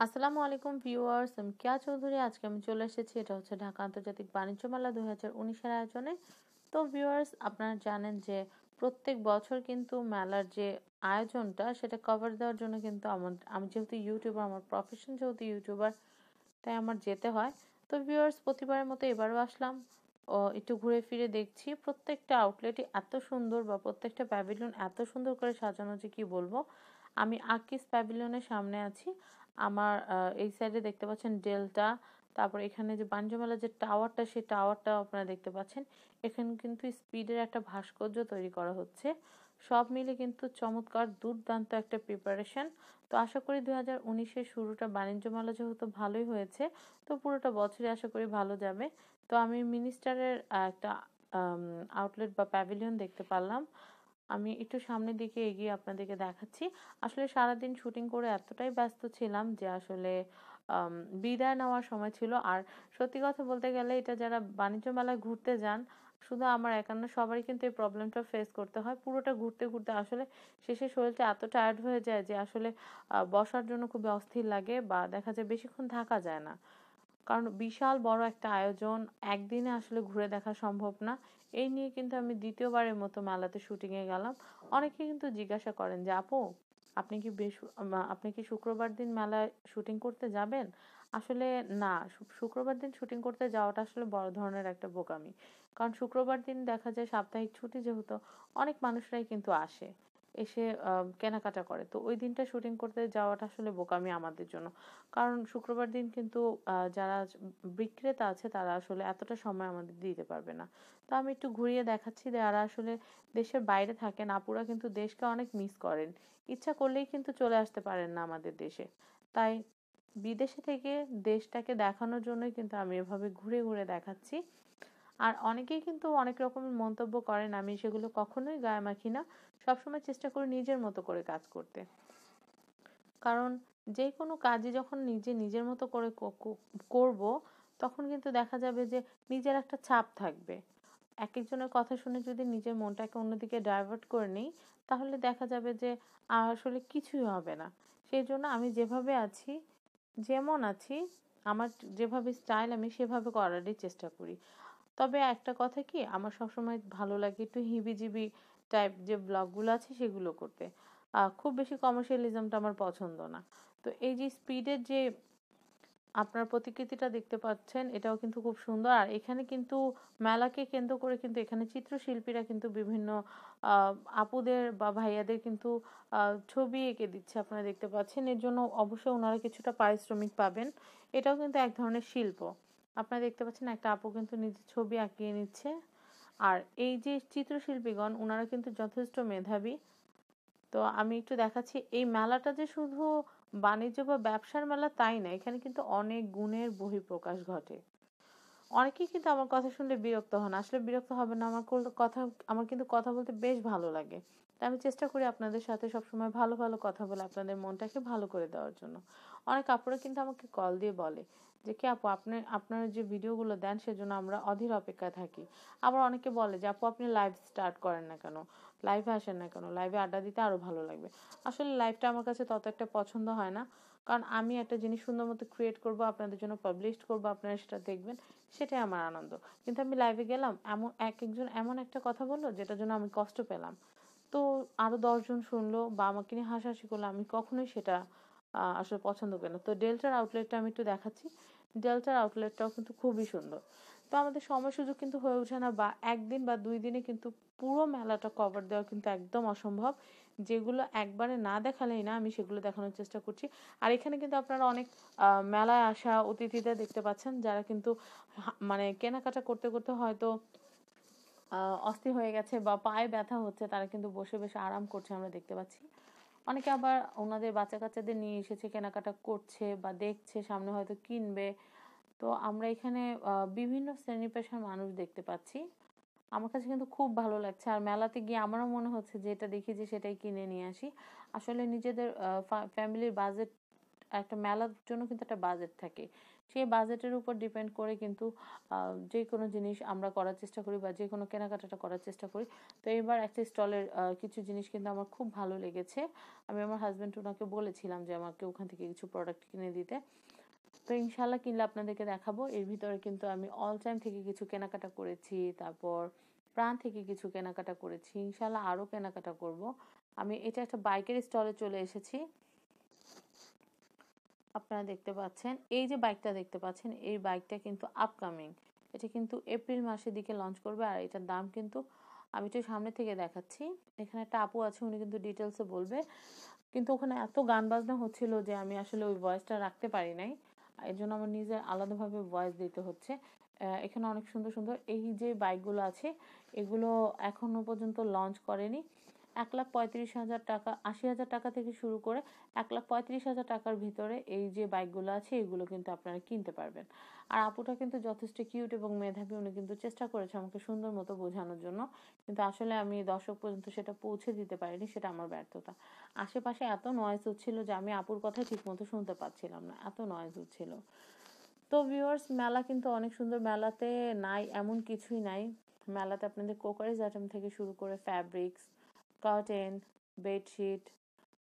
আসসালামু আলাইকুম ভিউয়ার্স, আমি কেয়া চৌধুরী। আজকে আমি চলে এসেছি, এটা হচ্ছে ঢাকা আন্তর্জাতিক বাণিজ্য মেলা 2019-এর আয়োজনে। তো ভিউয়ার্স, আপনারা জানেন যে প্রত্যেক বছর কিন্তু মেলার যে আয়োজনটা সেটা কভার দেওয়ার জন্য কিন্তু আমি যেহেতু ইউটিউবার, আমার প্রফেশন যেহেতু ইউটিউবার, তাই আমার যেতে হয়। তো ভিউয়ার্স, প্রতিবারের মতো এবারও আসলাম। একটু ঘুরে ফিরে দেখছি প্রত্যেকটা আউটলেটই এত সুন্দর, বা প্রত্যেকটা প্যাভিলিয়ন এত সুন্দর করে সাজানো যে কি বলবো। আমি আকিস প্যাভিলিয়নের সামনে আছি। আমার এই সাইডে দেখতে পাচ্ছেন ডেল্টা। তারপর এখানে যে বাণিজ্যমেলার যে টাওয়ারটা, সেই টাওয়ারটাও আপনারা দেখতে পাচ্ছেন। এখানে কিন্তু স্পিডের একটা ভাস্কর্য তৈরি করা হচ্ছে। সব মিলে কিন্তু চমৎকার দুর্দান্ত একটা প্রিপারেশন। তো আশা করি 2019-এর শুরুটা বাণিজ্য মেলা যেহেতু ভালোই হয়েছে, তো পুরোটা বছরই আশা করি ভালো যাবে। তো আমি মিনিস্টারের একটা আউটলেট বা প্যাভিলিয়ন দেখতে পারলাম। আমি একটু সামনের দিকে এগিয়ে আপনাদেরকে দেখাচ্ছি। আসলে সারাদিন শুটিং করে এতটাই ব্যস্ত ছিলাম যে আসলে আম বিদায় নেওয়ার সময় ছিল। আর সত্যি কথা বলতে গেলে, এটা যারা বাণিজ্য মেলায় ঘুরতে যান, শুধু আমার একা না, সবারই কিন্তু এই প্রবলেমটা ফেস করতে হয়। পুরোটা ঘুরতে ঘুরতে আসলে শেষে শরীরটা এত টায়ার্ড হয়ে যায় যে আসলে বসার জন্য খুবই অস্থির লাগে, বা দেখা যায় বেশিক্ষণ থাকা যায় না। কারণ বিশাল বড় একটা আয়োজন, একদিনে আসলে ঘুরে দেখা সম্ভব না। এই নিয়ে কিন্তু আমি দ্বিতীয়বারের মতো মেলাতে শুটিংয়ে গেলাম। অনেকে কিন্তু জিজ্ঞাসা করেন যে আপু, আপনি কি আপনি কি শুক্রবার দিন মেলায় শুটিং করতে যাবেন? আসলে না, শুক্রবার দিন শুটিং করতে যাওয়াটা আসলে বড় ধরনের একটা বোকামি। কারণ শুক্রবার দিন দেখা যায় সাপ্তাহিক ছুটি, যেহেতু অনেক মানুষরাই কিন্তু আসে, এসে কেনাকাটা করে। তো ওই দিনটা শুটিং করতে যাওয়াটা আসলে বোকামি আমাদের জন্য। কারণ শুক্রবার দিন কিন্তু যারা বিক্রেতা আছে তারা আসলে এতটা সময় আমাদের দিতে পারবে না। তো আমি একটু ঘুরিয়ে দেখাচ্ছি, যারা আসলে দেশের বাইরে থাকেন আপুরা কিন্তু দেশকে অনেক মিস করেন। ইচ্ছা করলেই কিন্তু চলে আসতে পারেন না আমাদের দেশে। তাই বিদেশে থেকে দেশটাকে দেখানোর জন্যই কিন্তু আমি এভাবে ঘুরে ঘুরে দেখাচ্ছি। আর অনেকেই কিন্তু অনেক রকমের মন্তব্য করেন, আমি সেগুলো কখনোই গায়ে মাখি না। সবসময় চেষ্টা করি নিজের মতো করে কাজ করতে। কারণ যে কোনো কাজই যখন নিজের মতো করে করব, তখন কিন্তু দেখা যাবে যে নিজের একটা ছাপ থাকবে। একেকজনের কথা শুনে যদি নিজের মনটাকে অন্যদিকে ডাইভার্ট করে নিই, তাহলে দেখা যাবে যে আসলে কিছুই হবে না। সেই জন্য আমি যেভাবে আছি, যেমন আছি, আমার যেভাবে স্টাইল, আমি সেভাবে করারই চেষ্টা করি। তবে একটা কথা কি, আমার সবসময় ভালো লাগে একটু হিবিজিবি টাইপ যে ব্লগগুলো আছে সেগুলো করতে। খুব বেশি কমার্শিয়ালিজমটা আমার পছন্দ না। তো এই যে স্পিডের যে আপনার প্রতিকৃতিটা দেখতে পাচ্ছেন, এটাও কিন্তু খুব সুন্দর। আর এখানে কিন্তু মেলাকে কেন্দ্র করে কিন্তু এখানে চিত্রশিল্পীরা কিন্তু বিভিন্ন আহ, আপুদের বা ভাইয়াদের কিন্তু ছবি এঁকে দিচ্ছে, আপনারা দেখতে পাচ্ছেন। এর জন্য অবশ্যই ওনারা কিছুটা পারিশ্রমিক পাবেন। এটাও কিন্তু এক ধরনের শিল্প। আপনারা দেখতে পাচ্ছেন একটা আপু কিন্তু নিজের ছবি আঁকিয়ে নিচ্ছে। আর এই যে চিত্রশিল্পীগণ, ওনারা কিন্তু যথেষ্ট মেধাবী। তো আমি একটু দেখাচ্ছি, এই মেলাটা যে শুধু বাণিজ্য বা ব্যবসার মেলা তাই না, এখানে কিন্তু অনেক গুণের বহিঃপ্রকাশ ঘটে। অনেকেই কিন্তু আমার কথা শুনলে বিরক্ত হন, আসলে বিরক্ত হবে না। আমার কিন্তু কথা বলতে বেশ ভালো লাগে। তাই আমি চেষ্টা করি আপনাদের সাথে সবসময় ভালো ভালো কথা বলে আপনাদের মনটাকে ভালো করে দেওয়ার জন্য। অনেক আপুরা কিন্তু আমাকে কল দিয়ে বলে যে কি আপু, আপনার যে ভিডিওগুলো দেন সেজন্য আমরা অধীর অপেক্ষায় থাকি। আবার অনেকে বলে যে আপু, আপনি লাইভ স্টার্ট করেন না কেন, লাইভে আসেন না কেন, লাইভে আড্ডা দিতে আরো ভালো লাগবে। আসলে লাইভটা আমার কাছে তত একটা পছন্দ হয় না। কারণ আমি একটা জিনিস সুন্দর মতো ক্রিয়েট করব, আপনাদের জন্য পাবলিশ করব, আপনারা সেটা দেখবেন, সেটাই আমার আনন্দ। কিন্তু আমি লাইভে গেলাম, এমন একজন এমন একটা কথা বললো যেটার জন্য আমি কষ্ট পেলাম, তো আরো 10 জন শুনলো বা আমাকে নিয়ে হাসাহাসি করলো, আমি কখনোই সেটা আসলে পছন্দ করি না। তো ডেল্টার আউটলেটটা আমি একটু দেখাচ্ছি। ডেল্টার আউটলেটটাও কিন্তু খুবই সুন্দর। তো আমাদের সময় সুযোগ কিন্তু হয়ে ওঠে না, বা একদিন বা 2 দিনে কিন্তু পুরো মেলাটা কভার দেওয়া কিন্তু একদম অসম্ভব। যেগুলো একবারে না দেখালেই না, আমি সেগুলো দেখানোর চেষ্টা করছি। আর এখানে কিন্তু আপনারা অনেক মেলায় আসা অতিথিদের দেখতে পাচ্ছেন, যারা কিন্তু মানে কেনাকাটা করতে করতে হয়তো অস্থির হয়ে গেছে বা পায়ে ব্যথা হচ্ছে, তারা কিন্তু বসে বসে আরাম করছে, আমরা দেখতে পাচ্ছি। অনেকে আবার ওনাদের বাচ্চা কাচ্চাদের নিয়ে এসেছে, কেনাকাটা করছে বা দেখছে, সামনে হয়তো কিনবে। তো আমরা এখানে বিভিন্ন শ্রেণী পেশার মানুষ দেখতে পাচ্ছি। আমার কাছে কিন্তু খুব ভালো লাগছে। আর মেলাতে গিয়ে আমারও মনে হচ্ছে যে এটা দেখি যে সেটাই কিনে নিয়ে আসি। আসলে নিজেদের ফ্যামিলির বাজেট একটা মেলার জন্য কিন্তু একটা বাজেট থাকে, সেই বাজেটের উপর ডিপেন্ড করে কিন্তু যে কোনো জিনিস আমরা করার চেষ্টা করি বা যে কোনো কেনাকাটাটা করার চেষ্টা করি। তো এবার একটা স্টলের কিছু জিনিস কিন্তু আমার খুব ভালো লেগেছে। আমি আমার হাজব্যান্ড ওনাকে বলেছিলাম যে আমাকে ওখান থেকে কিছু প্রোডাক্ট কিনে দিতে। তো ইনশাল্লাহ কিনলে আপনাদেরকে দেখাবো। এর ভিতরে কিন্তু আমি অল টাইম থেকে কিছু কেনাকাটা করেছি, তারপর প্রাণ থেকে কিছু কেনাকাটা করেছি, ইনশাল্লাহ আরও কেনাকাটা করব। আমি এটা একটা বাইকের স্টলে চলে এসেছি। আপনারা দেখতে পাচ্ছেন এই যে বাইকটা দেখতে পাচ্ছেন, এই বাইকটা কিন্তু আপকামিং, এটা কিন্তু এপ্রিল মাসের দিকে লঞ্চ করবে। আর এটার দাম কিন্তু আমি একটু সামনে থেকে দেখাচ্ছি। এখানে একটা আপু আছে, উনি কিন্তু ডিটেলসে বলবে। কিন্তু ওখানে এত গান বাজনা হচ্ছিল যে আমি আসলে ওই ভয়েসটা রাখতে পারি নাই, এর জন্য আমার নিজের আলাদাভাবে ভয়েস দিতে হচ্ছে। এখানে অনেক সুন্দর সুন্দর এই যে বাইকগুলো আছে, এগুলো এখনো পর্যন্ত লঞ্চ করেনি। 1,35,000 টাকা, 80,000 টাকা থেকে শুরু করে 1,35,000 টাকার ভিতরে এই যে বাইকগুলো আছে এগুলো কিন্তু আপনারা কিনতে পারবেন। আর আপুটা কিন্তু যথেষ্ট কিউট এবং মেধাবী, উনি কিন্তু চেষ্টা করেছে আমাকে সুন্দর মতো বোঝানোর জন্য, কিন্তু আসলে আমি দর্শক পর্যন্ত সেটা পৌঁছে দিতে পারিনি, সেটা আমার ব্যর্থতা। আশেপাশে এত নয়েজ হচ্ছিল যে আমি আপুর কথা ঠিক মতো শুনতে পাচ্ছিলাম না, এত নয়েজ হচ্ছিল। তো ভিউয়ার্স, মেলা কিন্তু অনেক সুন্দর, মেলাতে নাই এমন কিছুই নাই। মেলাতে আপনাদের কোকারিজ আইটেম থেকে শুরু করে ফ্যাব্রিক্স, কার্টেন, বেডশিট,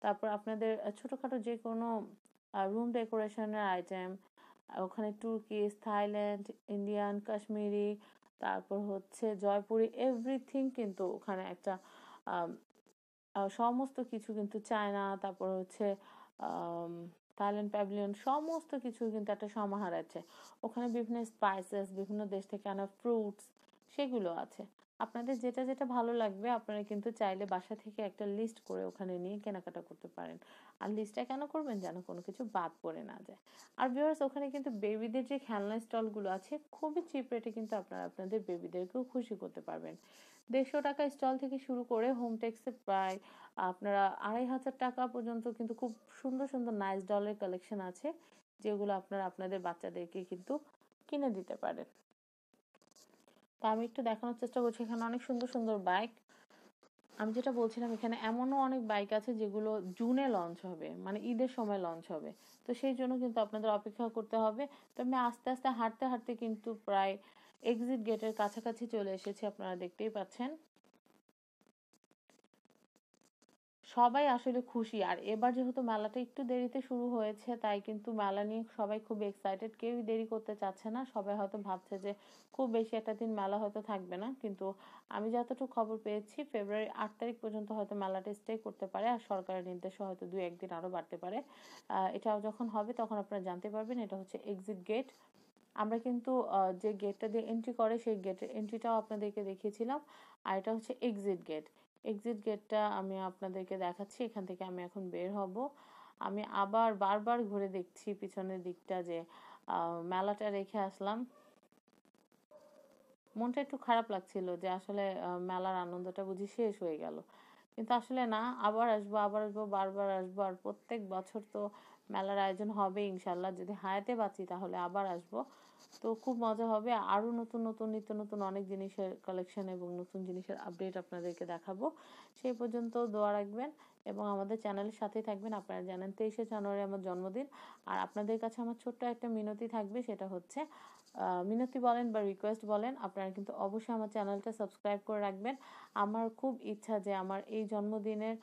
তারপর আপনাদের ছোটোখাটো যে কোনো রুম ডেকোরেশনের আইটেম, ওখানে তুর্কিশ, থাইল্যান্ড, ইন্ডিয়ান, কাশ্মীরি, তারপর হচ্ছে জয়পুরি, এভরিথিং কিন্তু ওখানে একটা সমস্ত কিছু কিন্তু চায়না, তারপর হচ্ছে থাইল্যান্ড প্যাভিলিয়ন, সমস্ত কিছু কিন্তু একটা সমাহার আছে ওখানে। বিভিন্ন স্পাইসেস, বিভিন্ন দেশ থেকে আনা ফ্রুটস, সেগুলো আছে। আপনাদের যেটা যেটা ভালো লাগবে আপনারা কিন্তু চাইলে বাসা থেকে একটা লিস্ট করে ওখানে নিয়ে কেনাকাটা করতে পারেন। আর লিস্টটা কেন করবেন, যেন কোনো কিছু বাদ পড়ে না যায়। আর ভিউয়ার্স, ওখানে কিন্তু বেবিদের যে খেলনা স্টলগুলো আছে খুবই চিপ রেটে কিন্তু আপনারা আপনাদের বেবিদেরকেও খুশি করতে পারবেন। 150 টাকা স্টল থেকে শুরু করে হোম টেক্সে প্রায় আপনারা 2,500 টাকা পর্যন্ত কিন্তু খুব সুন্দর সুন্দর নাইস ডলের কালেকশন আছে, যেগুলো আপনারা আপনাদের বাচ্চাদেরকে কিন্তু কিনে দিতে পারেন। তা আমি একটু দেখানোর চেষ্টা করছি, এখানে অনেক সুন্দর সুন্দর বাইক। আমি যেটা বলছিলাম, এখানে এমনও অনেক বাইক আছে যেগুলো জুনে লঞ্চ হবে, মানে ঈদের সময় লঞ্চ হবে। তো সেই জন্য কিন্তু আপনাদের অপেক্ষা করতে হবে। তো আমি আস্তে আস্তে হাঁটতে হাঁটতে কিন্তু প্রায় এক্সিট গেটের কাছাকাছি চলে এসেছি, আপনারা দেখতেই পাচ্ছেন। সবাই আসলে খুশি। আর এবার যেহেতু মেলাটা একটু দেরিতে শুরু হয়েছে, তাই কিন্তু মেলা নিয়ে সবাই খুব এক্সাইটেড, কেউই দেরি করতে চাচ্ছে না। সবাই হয়তো ভাবছে যে খুব বেশি একটা দিন মেলা হয়তো থাকবে না, কিন্তু আমি যতটুকু খবর পেয়েছি ফেব্রুয়ারি 8 তারিখ পর্যন্ত হয়তো মেলাটা স্টে করতে পারে। আর সরকারের নির্দেশে হয়তো 2-1 দিন আরো বাড়তে পারে। এটা যখন হবে তখন আপনারা জানতে পারবেন। এটা হচ্ছে এক্সিট গেট। আমরা কিন্তু যে গেটটা দিয়ে এন্ট্রি করে সেই গেটের এন্ট্রিটাও আপনাদেরকে দেখিয়েছিলাম। আর এটা হচ্ছে এক্সিট গেট। এক্সিট গেটটা আমি আপনাদেরকে দেখাচ্ছি। এখান থেকে আমি এখন বের হব। আমি আবার বারবার ঘুরে দেখছি পিছনের দিকটা যে মেলাটা রেখে আসলাম। মনটা একটু খারাপ লাগছিল যে আসলে মেলার আনন্দটা বুঝি শেষ হয়ে গেল, কিন্তু আসলে না, আবার আসবো, আবার আসবো, বারবার আসবো। আর প্রত্যেক বছর তো মেলার আয়োজন হবে ইনশাল্লাহ, যদি হায়াতে বাঁচি তাহলে আবার আসবো। তো খুব মজা হবে, আরো নতুন নতুন নিত্য নতুন অনেক জিনিসের কালেকশন এবং নতুন জিনিসের আপডেট আপনাদেরকে দেখাবো। সেই পর্যন্ত দোয়া রাখবেন এবং আমাদের চ্যানেলের সাথেই থাকবেন। আপনারা জানেন 23শে জানুয়ারি আমার জন্মদিন। আর আপনাদের কাছে আমার ছোট্ট একটা মিনতি থাকবে, সেটা হচ্ছে মিনতি বলেন বা রিকোয়েস্ট বলেন, আপনারা কিন্তু অবশ্যই আমার চ্যানেলটা সাবস্ক্রাইব করে রাখবেন। আমার খুব ইচ্ছা যে আমার এই জন্মদিনের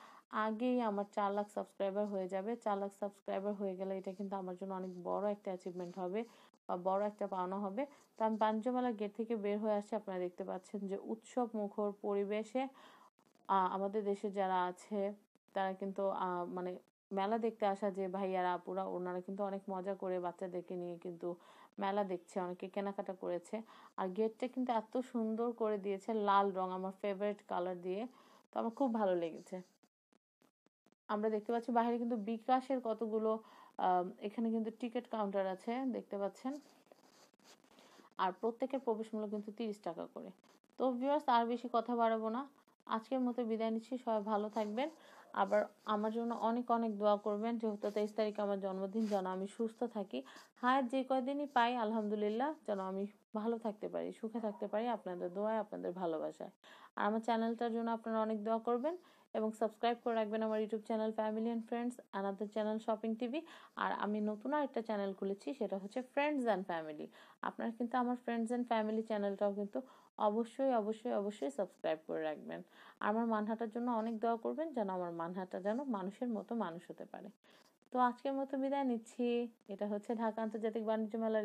আগেই আমার 4 লাখ সাবস্ক্রাইবার হয়ে যাবে। 4 লাখ সাবস্ক্রাইবার হয়ে গেলে এটা কিন্তু আমার জন্য অনেক বড় একটা অ্যাচিভমেন্ট হবে বা বড় একটা পাওনা হবে। তো আমি বাণিজ্য মেলার গেট থেকে বের হয়ে আসছি, আপনারা দেখতে পাচ্ছেন যে উৎসব মুখর পরিবেশে আমাদের দেশে যারা আছে তারা কিন্তু মানে মেলা দেখতে আসা যে ভাইয়ারা আপুরা, ওনারা কিন্তু অনেক মজা করে বাচ্চাদেরকে নিয়ে কিন্তু মেলা দেখছে, অনেকে কেনাকাটা করেছে। আর গেটটা কিন্তু এত সুন্দর করে দিয়েছে, লাল রং আমার ফেভারিট কালার দিয়ে। তো আমার খুব ভালো লেগেছে। আমরা দেখতে পাচ্ছি বাইরে কিন্তু বিকাশের কতগুলো এখানে কিন্তু টিকিট কাউন্টার আছে, দেখতে পাচ্ছেন। আর প্রত্যেকের প্রবেশ মূল্য কিন্তু 30 টাকা করে। তো ভিউয়ার্স, আর বেশি কথা বাড়াবো না, আজকের মতো বিদায় নিচ্ছি। সবাই ভালো থাকবেন। আবার আমার জন্য অনেক অনেক দোয়া করবেন, যেহেতু 23 তারিখ আমার জন্মদিন, যেন আমি সুস্থ থাকি। হায়াত যে কয়দিনই পাই আলহামদুলিল্লাহ, যেন আমি ভালো থাকতে পারি, সুখে থাকতে পারি আপনাদের দোয়ায়, আপনাদের ভালোবাসায়। আর আমার চ্যানেলটার জন্য আপনারা অনেক দোয়া করবেন এবং সাবস্ক্রাইব করে রাখবেন আমার YouTube channel family and friends, another channel shopping TV. আর আমি নতুন আরেকটা চ্যানেল খুলেছি, সেটা হচ্ছে ফ্রেন্ডস অ্যান্ড ফ্যামিলি। আপনারা কিন্তু আমার ফ্রেন্ডস অ্যান্ড ফ্যামিলি চ্যানেলটাও কিন্তু অবশ্যই অবশ্যই অবশ্যই সাবস্ক্রাইব করে রাখবেন। আমার মানহাটার জন্য অনেক দোয়া করবেন, যেন আমার মানহাটা যেন মানুষের মতো মানুষ হতে পারে। তো আজকের মতো বিদায় নিচ্ছি। এটা হচ্ছে ঢাকা আন্তর্জাতিক বাণিজ্য মেলার